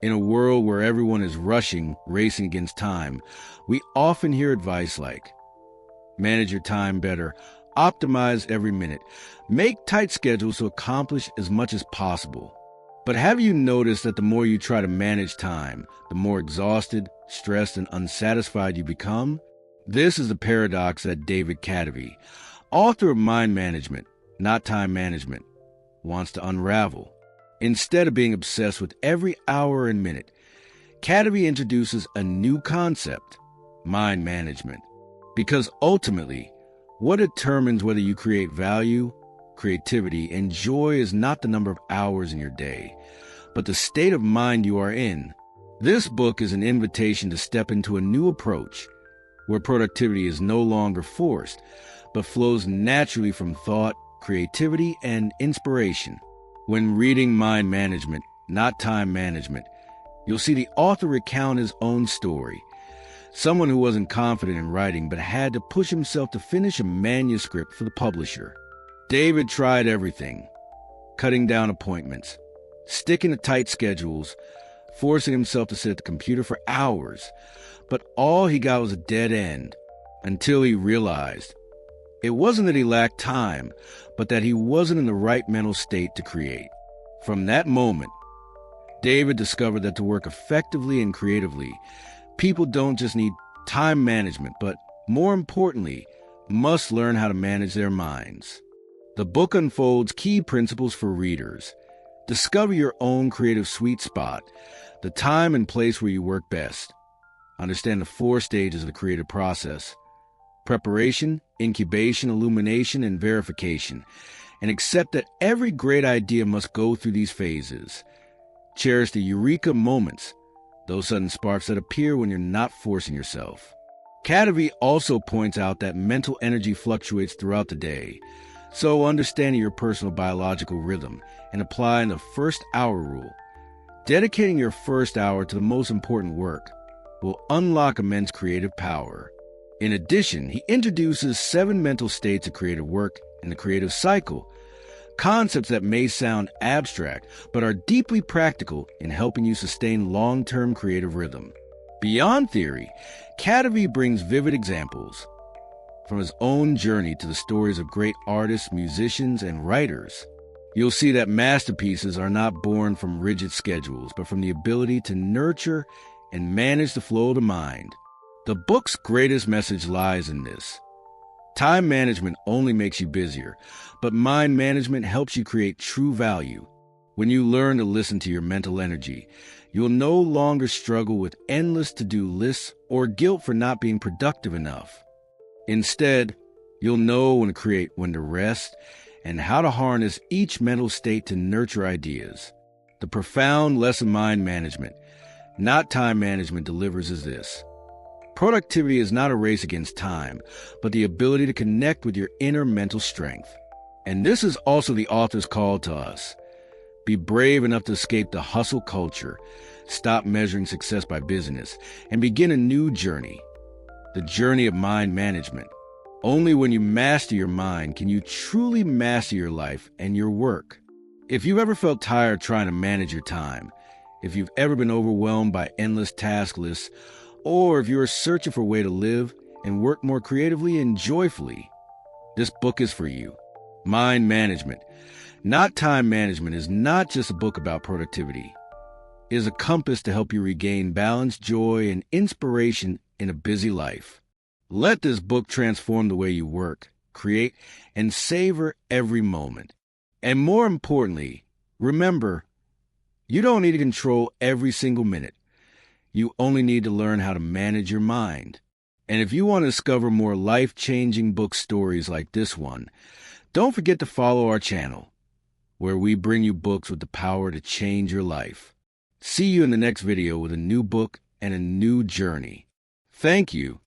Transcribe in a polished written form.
In a world where everyone is rushing, racing against time, we often hear advice like, manage your time better, optimize every minute, make tight schedules to accomplish as much as possible. But have you noticed that the more you try to manage time, the more exhausted, stressed, and unsatisfied you become? This is the paradox that David Kadavy, author of Mind Management, Not Time Management, wants to unravel. Instead of being obsessed with every hour and minute, Kadavy introduces a new concept, mind management. Because ultimately, what determines whether you create value, creativity, and joy is not the number of hours in your day, but the state of mind you are in. This book is an invitation to step into a new approach, where productivity is no longer forced, but flows naturally from thought, creativity, and inspiration. When reading Mind Management, Not Time Management, you'll see the author recount his own story. Someone who wasn't confident in writing but had to push himself to finish a manuscript for the publisher. David tried everything, cutting down appointments, sticking to tight schedules, forcing himself to sit at the computer for hours, but all he got was a dead end, until he realized it wasn't that he lacked time, but that he wasn't in the right mental state to create. From that moment, David discovered that to work effectively and creatively, people don't just need time management, but more importantly, must learn how to manage their minds. The book unfolds key principles for readers. Discover your own creative sweet spot, the time and place where you work best. Understand the 4 stages of the creative process: preparation, incubation, illumination, and verification. And accept that every great idea must go through these phases. Cherish the eureka moments, those sudden sparks that appear when you're not forcing yourself. Kadavy also points out that mental energy fluctuates throughout the day. So understanding your personal biological rhythm and applying the first hour rule, dedicating your first hour to the most important work, will unlock immense creative power. In addition, he introduces 7 mental states of creative work and the creative cycle, concepts that may sound abstract but are deeply practical in helping you sustain long-term creative rhythm. Beyond theory, Kadavy brings vivid examples, from his own journey to the stories of great artists, musicians, and writers. You'll see that masterpieces are not born from rigid schedules, but from the ability to nurture and manage the flow of the mind. The book's greatest message lies in this. Time management only makes you busier, but mind management helps you create true value. When you learn to listen to your mental energy, you'll no longer struggle with endless to-do lists or guilt for not being productive enough. Instead, you'll know when to create, when to rest, and how to harness each mental state to nurture ideas. The profound lesson mind management, not time management, delivers is this. Productivity is not a race against time, but the ability to connect with your inner mental strength. And this is also the author's call to us. Be brave enough to escape the hustle culture, stop measuring success by busyness, and begin a new journey. The journey of mind management. Only when you master your mind can you truly master your life and your work. If you've ever felt tired trying to manage your time, if you've ever been overwhelmed by endless task lists, or if you're searching for a way to live and work more creatively and joyfully, this book is for you. Mind Management, Not Time Management is not just a book about productivity. It is a compass to help you regain balance, joy, and inspiration in a busy life. Let this book transform the way you work, create, and savor every moment. And more importantly, remember, you don't need to control every single minute. You only need to learn how to manage your mind. And if you want to discover more life-changing book stories like this one, don't forget to follow our channel, where we bring you books with the power to change your life. See you in the next video with a new book and a new journey. Thank you